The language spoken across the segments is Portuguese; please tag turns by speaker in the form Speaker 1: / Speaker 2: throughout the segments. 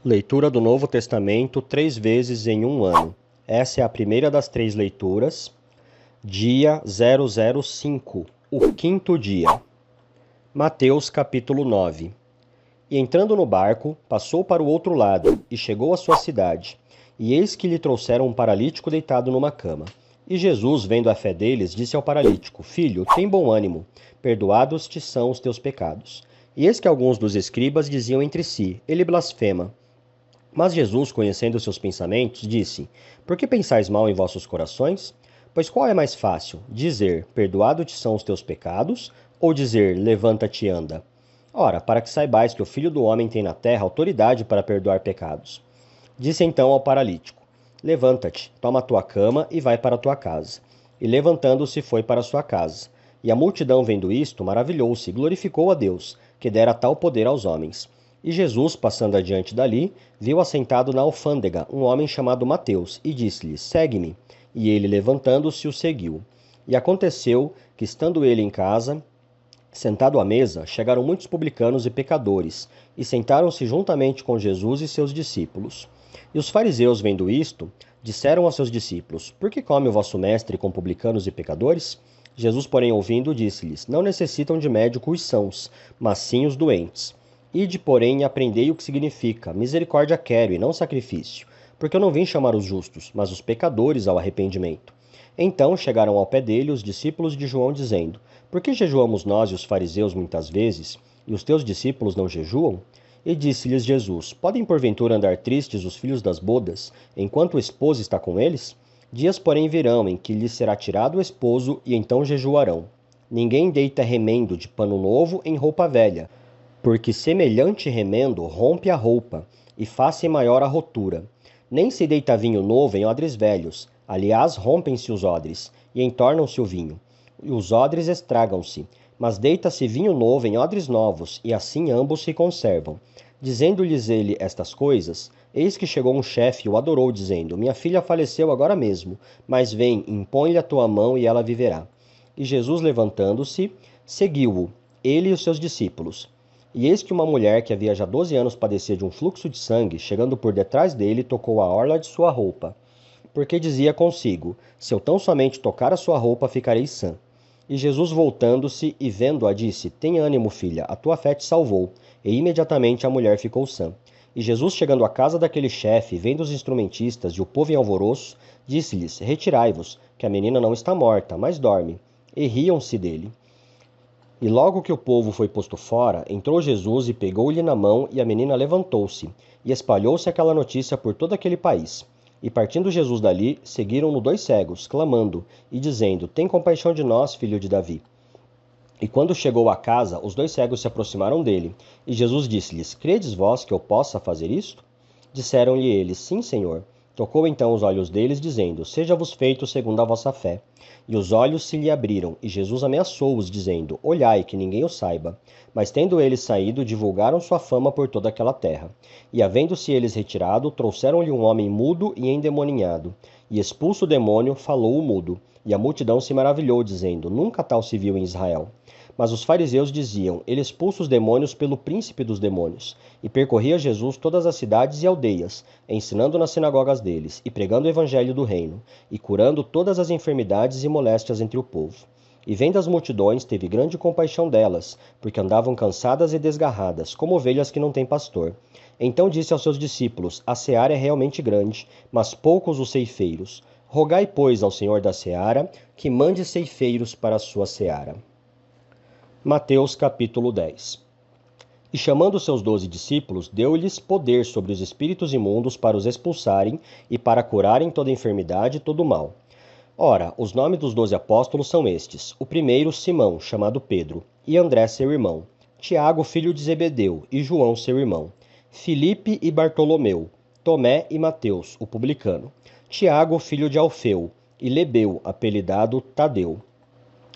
Speaker 1: Leitura do Novo Testamento 3 vezes em um ano. Essa é a primeira das 3 leituras. Dia 005, o quinto dia. Mateus capítulo 9. E entrando no barco, passou para o outro lado, e chegou à sua cidade. E eis que lhe trouxeram um paralítico deitado numa cama. E Jesus, vendo a fé deles, disse ao paralítico: Filho, tem bom ânimo, perdoados te são os teus pecados. E eis que alguns dos escribas diziam entre si: Ele blasfema. Mas Jesus, conhecendo seus pensamentos, disse: Por que pensais mal em vossos corações? Pois qual é mais fácil, dizer: Perdoado-te são os teus pecados, ou dizer: Levanta-te e anda? Ora, para que saibais que o Filho do Homem tem na terra autoridade para perdoar pecados. Disse então ao paralítico: Levanta-te, toma a tua cama e vai para a tua casa. E levantando-se foi para a sua casa. E a multidão, vendo isto, maravilhou-se e glorificou a Deus, que dera tal poder aos homens. E Jesus, passando adiante dali, viu assentado na alfândega um homem chamado Mateus, e disse-lhe: Segue-me. E ele, levantando-se, o seguiu. E aconteceu que, estando ele em casa, sentado à mesa, chegaram muitos publicanos e pecadores, e sentaram-se juntamente com Jesus e seus discípulos. E os fariseus, vendo isto, disseram aos seus discípulos: Por que come o vosso mestre com publicanos e pecadores? Jesus, porém, ouvindo, disse-lhes: Não necessitam de médico os sãos, mas sim os doentes. Ide, porém, e aprendei o que significa: misericórdia quero e não sacrifício, porque eu não vim chamar os justos, mas os pecadores ao arrependimento. Então chegaram ao pé dele os discípulos de João, dizendo: Por que jejuamos nós e os fariseus muitas vezes, e os teus discípulos não jejuam? E disse-lhes Jesus: Podem porventura andar tristes os filhos das bodas, enquanto o esposo está com eles? Dias, porém, virão em que lhes será tirado o esposo, e então jejuarão. Ninguém deita remendo de pano novo em roupa velha, porque semelhante remendo rompe a roupa, e faz-se maior a rotura. Nem se deita vinho novo em odres velhos, aliás, rompem-se os odres, e entornam-se o vinho. E os odres estragam-se, mas deita-se vinho novo em odres novos, e assim ambos se conservam. Dizendo-lhes ele estas coisas, eis que chegou um chefe e o adorou, dizendo: Minha filha faleceu agora mesmo, mas vem, impõe-lhe a tua mão e ela viverá. E Jesus, levantando-se, seguiu-o, ele e os seus discípulos. E eis que uma mulher que havia já 12 anos padecia de um fluxo de sangue, chegando por detrás dele, tocou a orla de sua roupa, porque dizia consigo: Se eu tão somente tocar a sua roupa, ficarei sã. E Jesus, voltando-se e vendo-a, disse: Tenha ânimo, filha, a tua fé te salvou. E imediatamente a mulher ficou sã. E Jesus, chegando à casa daquele chefe, vendo os instrumentistas e o povo em alvoroço, disse-lhes: Retirai-vos, que a menina não está morta, mas dorme. E riam-se dele. E logo que o povo foi posto fora, entrou Jesus e pegou-lhe na mão, e a menina levantou-se, e espalhou-se aquela notícia por todo aquele país. E partindo Jesus dali, seguiram-no 2 cegos, clamando, e dizendo: Tem compaixão de nós, filho de Davi. E quando chegou à casa, os 2 cegos se aproximaram dele, e Jesus disse-lhes: Credes vós que eu possa fazer isto? Disseram-lhe eles: Sim, Senhor. Tocou então os olhos deles, dizendo: Seja-vos feito segundo a vossa fé. E os olhos se lhe abriram, e Jesus ameaçou-os, dizendo: Olhai, que ninguém o saiba. Mas tendo eles saído, divulgaram sua fama por toda aquela terra. E havendo-se eles retirado, trouxeram-lhe um homem mudo e endemoninhado. E expulso o demônio, falou o mudo. E a multidão se maravilhou, dizendo: Nunca tal se viu em Israel. Mas os fariseus diziam: Ele expulsa os demônios pelo príncipe dos demônios. E percorria Jesus todas as cidades e aldeias, ensinando nas sinagogas deles, e pregando o evangelho do reino, e curando todas as enfermidades e moléstias entre o povo. E vendo as multidões, teve grande compaixão delas, porque andavam cansadas e desgarradas, como ovelhas que não têm pastor. Então disse aos seus discípulos: A seara é realmente grande, mas poucos os ceifeiros. Rogai, pois, ao Senhor da seara, que mande ceifeiros para a sua seara. Mateus capítulo 10. E chamando seus 12 discípulos, deu-lhes poder sobre os espíritos imundos para os expulsarem e para curarem toda enfermidade e todo mal. Ora, os nomes dos 12 apóstolos são estes: o primeiro, Simão, chamado Pedro, e André, seu irmão, Tiago, filho de Zebedeu, e João, seu irmão, Filipe e Bartolomeu, Tomé e Mateus, o publicano, Tiago, filho de Alfeu, e Lebeu, apelidado Tadeu,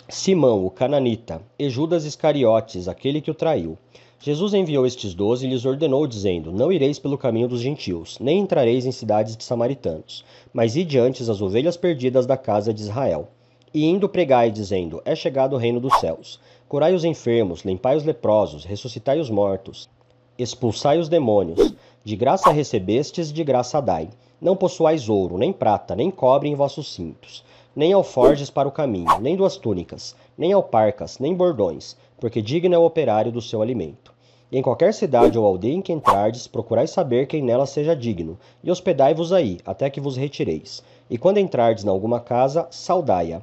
Speaker 1: Simão, o cananita, e Judas Iscariotes, aquele que o traiu. Jesus enviou estes 12 e lhes ordenou, dizendo: Não ireis pelo caminho dos gentios, nem entrareis em cidades de samaritanos, mas ide antes as ovelhas perdidas da casa de Israel. E indo pregai, dizendo: É chegado o reino dos céus. Curai os enfermos, limpai os leprosos, ressuscitai os mortos, expulsai os demônios. De graça recebestes, de graça dai. Não possuais ouro, nem prata, nem cobre em vossos cintos, nem alforjes para o caminho, nem duas túnicas, nem alparcas, nem bordões, porque digno é o operário do seu alimento. E em qualquer cidade ou aldeia em que entrardes, procurai saber quem nela seja digno, e hospedai-vos aí, até que vos retireis. E quando entrardes em alguma casa, saudai-a.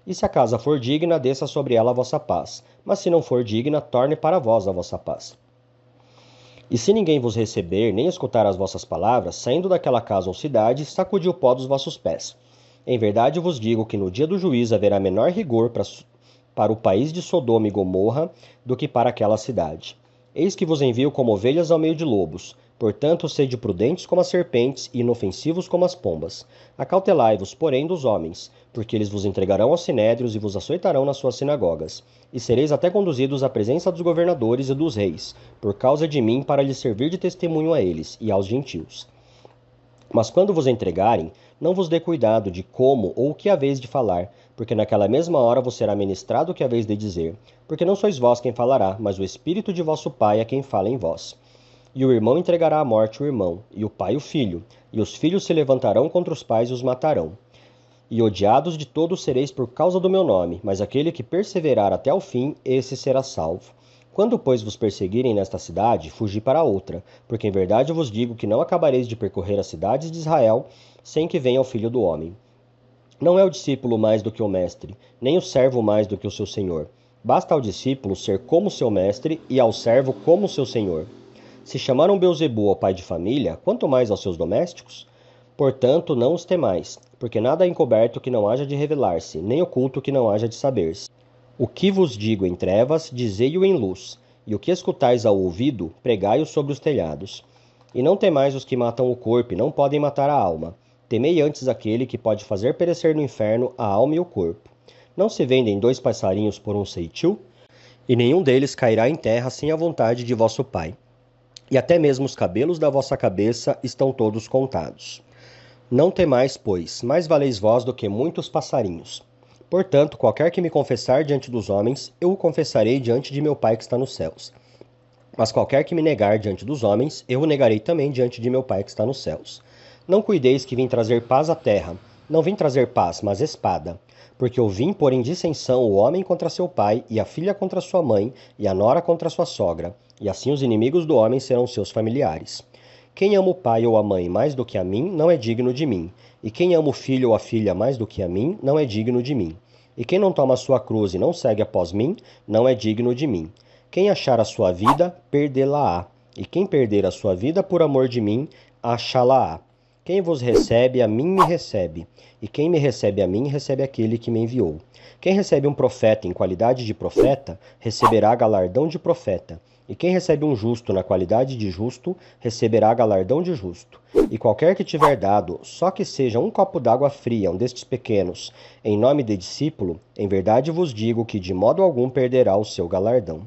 Speaker 1: E se a casa for digna, desça sobre ela a vossa paz. Mas se não for digna, torne para vós a vossa paz. E se ninguém vos receber, nem escutar as vossas palavras, saindo daquela casa ou cidade, sacudi o pó dos vossos pés. Em verdade vos digo que no dia do juízo haverá menor rigor para o país de Sodoma e Gomorra do que para aquela cidade. Eis que vos envio como ovelhas ao meio de lobos. Portanto, sede prudentes como as serpentes e inofensivos como as pombas. Acautelai-vos, porém, dos homens, porque eles vos entregarão aos sinédrios e vos açoitarão nas suas sinagogas. E sereis até conduzidos à presença dos governadores e dos reis, por causa de mim, para lhes servir de testemunho a eles e aos gentios. Mas quando vos entregarem, não vos dê cuidado de como ou o que haveis de falar, porque naquela mesma hora vos será ministrado o que haveis de dizer. Porque não sois vós quem falará, mas o Espírito de vosso Pai é quem fala em vós. E o irmão entregará à morte o irmão, e o pai o filho, e os filhos se levantarão contra os pais e os matarão. E odiados de todos sereis por causa do meu nome, mas aquele que perseverar até o fim, esse será salvo. Quando, pois, vos perseguirem nesta cidade, fugi para outra, porque em verdade vos digo que não acabareis de percorrer as cidades de Israel, sem que venha o Filho do Homem. Não é o discípulo mais do que o mestre, nem o servo mais do que o seu senhor. Basta ao discípulo ser como seu mestre e ao servo como seu senhor. Se chamaram Beelzebul ao pai de família, quanto mais aos seus domésticos? Portanto, não os temais, porque nada é encoberto que não haja de revelar-se, nem oculto que não haja de saber-se. O que vos digo em trevas, dizei-o em luz, e o que escutais ao ouvido, pregai-o sobre os telhados. E não temais os que matam o corpo e não podem matar a alma. Temei antes aquele que pode fazer perecer no inferno a alma e o corpo. Não se vendem 2 passarinhos por um ceitil? E nenhum deles cairá em terra sem a vontade de vosso Pai. E até mesmo os cabelos da vossa cabeça estão todos contados. Não temais, pois, mais valeis vós do que muitos passarinhos. Portanto, qualquer que me confessar diante dos homens, eu o confessarei diante de meu Pai que está nos céus. Mas qualquer que me negar diante dos homens, eu o negarei também diante de meu Pai que está nos céus. Não cuideis que vim trazer paz à terra. Não vim trazer paz, mas espada. Porque eu vim pôr em dissensão o homem contra seu pai, e a filha contra sua mãe, e a nora contra sua sogra. E assim os inimigos do homem serão seus familiares. Quem ama o pai ou a mãe mais do que a mim, não é digno de mim. E quem ama o filho ou a filha mais do que a mim, não é digno de mim. E quem não toma a sua cruz e não segue após mim, não é digno de mim. Quem achar a sua vida, perdê-la-á. E quem perder a sua vida por amor de mim, achá-la-á. Quem vos recebe, a mim me recebe. E quem me recebe a mim, recebe aquele que me enviou. Quem recebe um profeta em qualidade de profeta, receberá galardão de profeta. E quem recebe um justo na qualidade de justo, receberá galardão de justo. E qualquer que tiver dado, só que seja um copo d'água fria, um destes pequenos, em nome de discípulo, em verdade vos digo que de modo algum perderá o seu galardão.